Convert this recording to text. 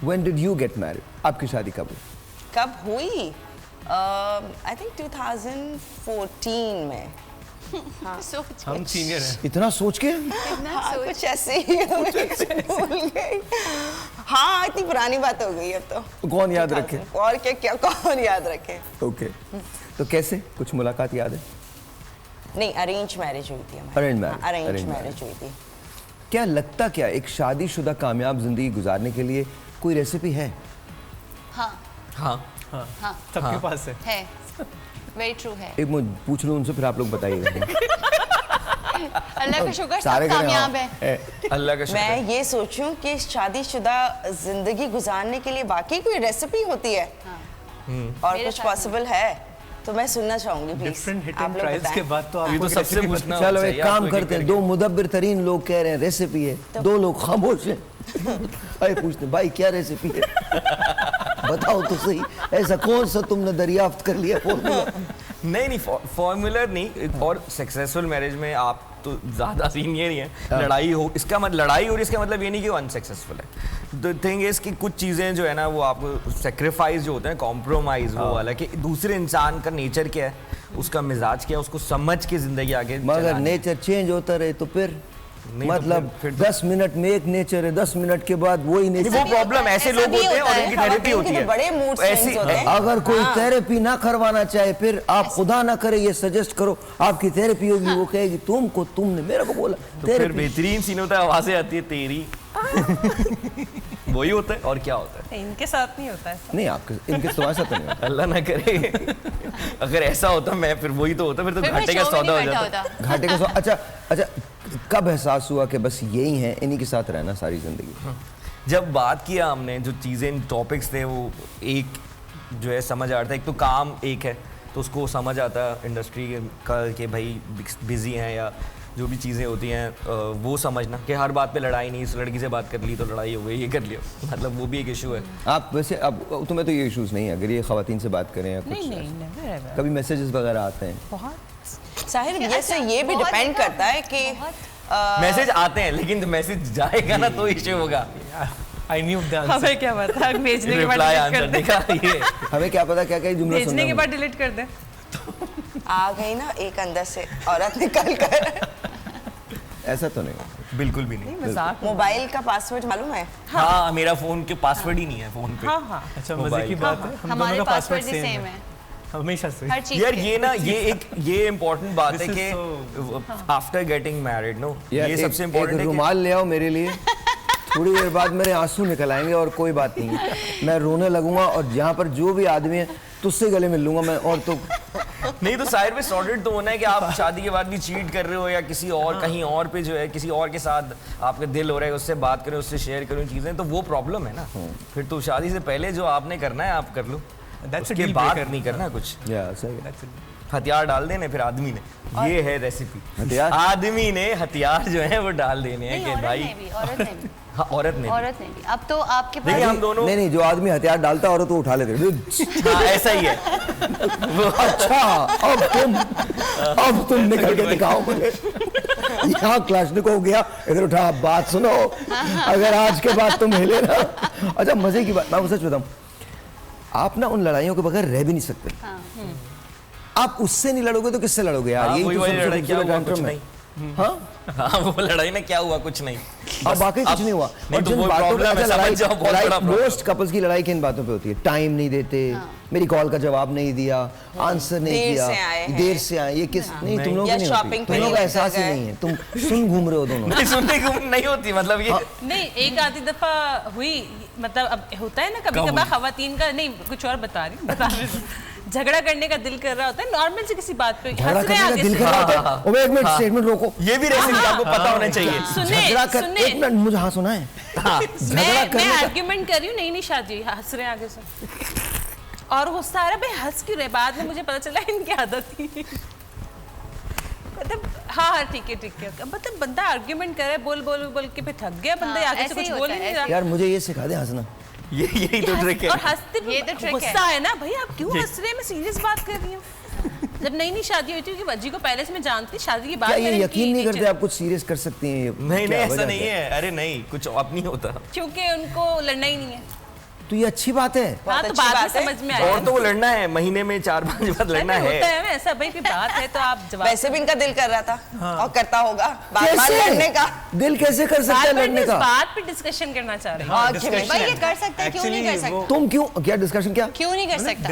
When did you get married? आपकी शादी कब हुई? कब हुई? I think 2014 में। हाँ। हम सीनियर हैं। इतना सोच के? हाँ, कुछ ऐसे ही भूल गई। हाँ, इतनी पुरानी बात हो गई अब तो। कौन याद रखे? और क्या कौन याद रखे? ओके, तो कैसे कुछ मुलाकात याद है? नहीं, अरेंज मैरिज हुई थी हमारी। Arrange marriage. अरेंज मैरिज हुई थी। क्या लगता क्या एक शादीशुदा कामयाब जिंदगी गुजारने के लिए कोई रेसिपी है? हाँ हाँ हाँ सबके पास है। वेरी ट्रू है। एक मैं पूछ लूँ उनसे, फिर आप लोग बताइएगा। अल्लाह का शुक्र सारे सब करें, कामयाब हाँ। है। अल्लाह का शुक्र। मैं ये सोचूं कि शादीशुदा जिंदगी गुजारने के लिए वाकई कोई रेसिपी होती है और मेरे कुछ साथ पॉसिबल है तो मैं सुनना चाहूंगी प्लीज। डिफरेंट हिट आप एंड लोग ट्रायल्स बताएं। के बाद तो ये आपको तो एक सबसे recipe पूछना बताना चलो चाहिए, एक काम आपको करते हैं, दो मुदब्बिर तरीन लोग कह रहे हैं रेसिपी है, दो लोग खामोश हैं। भाई पूछते भाई क्या रेसिपी है? बताओ तो सही, ऐसा कौन सा तुमने दरियाफ्त कर लिया? नहीं फॉर्मूला नहीं। और सक्सेसफुल मैरिज में आप तो ज़्यादा सीनियर ही हैं। लड़ाई हो इसका मतलब लड़ाई हो रही इसका मतलब ये नहीं कि वो अनसक्सेसफुल है। द थिंग इज कि कुछ चीज़ें जो है ना वो आपको सेक्रीफाइस जो होते हैं, कॉम्प्रोमाइज़ वो वाला कि दूसरे इंसान का नेचर क्या है, उसका मिजाज क्या है, उसको समझ के ज़िंदगी आगे मगर चलानी है। नेचर चेंज होता रहे तो फिर नहीं तो मतलब फिर तो- 10 मिनट में एक नेचर है, 10 मिनट के बाद वही नहीं, नेचर। वो प्रॉब्लम ऐसे ऐसा लोग भी होते हैं होता और है। इनकी थेरेपी खवातीन होती के है तो बड़े मूड ऐसी- स्विंग्स होते हैं। अगर कोई थेरेपी ना करवाना चाहे फिर आप खुदा ना करे ये सजेस्ट करो आपकी थेरेपी होगी, वो कहेगी तुमको तुमने मेरे को बोला तो फिर थेरेपी। बेहतरीन सीन होता है, आवाजें आती है तेरी। वही होता है और क्या होता है? इनके साथ नहीं होता है। नहीं आपके इनके तुम्हारे साथ तो नहीं होता। अल्लाह ना करे। अगर ऐसा होता मैं फिर वही तो होता, फिर तो फिर मैं घाटे का show में सौदा हो नहीं बैठा जाता। होता। घाटे का अच्छा अच्छा, कब एहसास हुआ कि बस यही है, इन्हीं के साथ रहना सारी जिंदगी? जब बात किया हमने, जो चीज़ें टॉपिक्स थे वो एक जो है समझ आ रहा था। एक तो काम एक है तो उसको समझ आता है इंडस्ट्री का कि भाई बिजी हैं या जो भी चीज़ें होती हैं वो समझना कि हर बात पे लड़ाई नहीं, इस लड़की से बात कर ली तो लड़ाई हो गई, ये कर लिया, मतलब वो भी एक इशू है। आप वैसे अब तुम्हें तो ये इश्यूज नहीं है अगर ये खवातीन से बात करें या कुछ नहीं ऐसा? never ever। कभी मैसेजेस वगैरह आते हैं? बहुत साहिर जैसे ये भी बहुत डिपेंड देखा, करता है कि मैसेज आते हैं लेकिन मैसेज जाएगा ना तो इशू होगा। I knew the answer. हमें क्या पता, भेजने के बाद रिप्लाई डिलीट आंसर कर दे। देखा ये। हमें क्या पता क्या क्या जुमला सुनना भेजने के है। बाद डिलीट कर दे। आ गई ना एक अंदर से औरत निकल कर। ऐसा तो नहीं। बिल्कुल भी नहीं। मजाक। मोबाइल का पासवर्ड मालूम है? हाँ मेरा फोन के पासवर्ड ही नहीं है फोन पे। हाँ हाँ अच्छा मजे मोबाइल की का। बात है, हम हमारे दोनों का पासवर्ड पासवर्ड भी सेम सेम है है हमेशा से। हर चीज यार के। ये ना ये इम्पोर्टेंट बात है This कि is after getting married no यार ये सबसे एक इम्पोर्टेंट है कि रुमाल ले आओ मेरे लिए, थोड़ी देर बाद मेरे आंसू निकल आएंगे और कोई बात नहीं है, मैं रोने लगूंगा और यहाँ पर जो भी आदमी है तुझसे गले मिल लूंगा मैं। और तो नहीं तो साइड पे सॉर्टेड तो होना है कि आप शादी के बाद भी चीट कर रहे हो या किसी और कहीं और पे जो है किसी और के साथ आपका दिल हो रहा है उससे बात करें, उससे शेयर करें चीजें, तो वो प्रॉब्लम है ना। फिर तो शादी से पहले जो आपने करना है आप कर लो, That's a उसके deal बाद breaker. नहीं करना कुछ। या सही है। हथियार डाल देने फिर आदमी ने, ये है रेसिपी। हथियार? आदमी ने हथियार जो है वो डाल देने हैं नहीं, कि औरत भाई ने भी, औरत ने भी, हाँ औरत ने भी। औरत ने भी। अब तो आपके देखिए पास हम दोनों नहीं नहीं, जो आदमी हथियार डालता है औरत तो उठा लेते हैं। हाँ ऐसा ही है। अच्छा अब तुम निकल के दिखाओ मुझे। यहाँ क्लाशनिक हो गया, इधर उठा, बात सुनो, अगर आज के बाद तुम हिले ना। अच्छा मजे की बात मैं सच बताऊं, आप ना उन लड़ाइयों के बगैर रह भी नहीं सकते। आप उससे नहीं लड़ोगे तो किससे लड़ोगे यार? हाँ, यही वही तो वाली सबसे लड़ाई, क्या खूबसूरत हुआ, tantrum कुछ है। नहीं। हाँ हाँ वो लड़ाई में क्या हुआ, कुछ नहीं। अब वाकई कुछ नहीं हुआ। नहीं और तो जिन वो बातों पे प्रॉब्लम है, अच्छा समझ जाओ, बहुत बड़ा problem। मोस्ट कपल्स की लड़ाई किन बातों पे होती है? टाइम नहीं देते, मेरी कॉल का जवाब नहीं दिया, आंसर नहीं देर किया, से आए हैं। देर से आए, ये किस नहीं तुम लोगों या को नहीं होती, shopping तुम पे लोगों का नहीं एहसास ही गए। नहीं है, तुम सुन घूम रहे हो दोनों। नहीं सुनने को नहीं होती, मतलब ये नहीं, एक आधी दफा हुई, मतलब अब होता है ना कभी कब कभार हुई? खवातीन का, नहीं कुछ और बता रही हूँ, झगड़ा करने का दिल कर रहा होता है नॉर्मल से किसी बात पे, झगड़ा हंस रहे करने का आगे दिल से। कर रहा होता है। ओए एक मिनट, स्टेटमेंट रोको। ये भी रेसिपी आपको पता होना चाहिए। सुने झगड़ा कर, सुने, एक मिनट मुझे हाँ सुना है। झगड़ा मैं करने का आर्ग्यूमेंट कर रही हूँ, नहीं शादी, हंस रहे हैं आगे से और गुस्सा आ रहा है, भाई हंस क्यों रहे? बाद में मुझे पता चला इनकी आदत थी। मतलब हाँ ठीक है, मतलब बंदा आर्ग्यूमेंट कर रहा है, बोल के फिर थक गया बंदा, आगे से ऐसे ही कुछ होता बोल ही है, नहीं रहा। यार मुझे ये सिखा दे हंसना। यही तो ट्रिक है। और हंसते ये तो trick गुस्सा है ना भाई, आप क्यों हंस रहे हैं? मैं सीरियस बात कर रही हूँ। जब नई शादी हुई थी कि वजी को पहले से मैं जानती, शादी के बाद क्या ये मैंने यकीन इनकी नहीं करते nature- आप कुछ सीरियस कर सकती हैं? नहीं क्या ऐसा वजह नहीं क्या? है, अरे नहीं कुछ अब नहीं होता। क्योंकि उनको लड़ना ही नहीं है। तो ये अच्छी बात है। हाँ बहुत तो अच्छी बाद में बात है। समझ में आया। और तो वो लड़ना है, महीने में 4-5 बार लड़ना होता है। है ना ऐसा भाई, की बात है तो आप जवाब वैसे भी इनका दिल कर रहा था और करता होगा बार बार लड़ने का। दिल कैसे कर सकता है लड़ने इस का? बात पे डिस्कशन करना चाह रहे हैं। और discussion भाई ये कर सकता है, क्यों नहीं कर सकता? तुम क्यों क्या डिस्कशन क्या? क्यों नहीं कर सकता?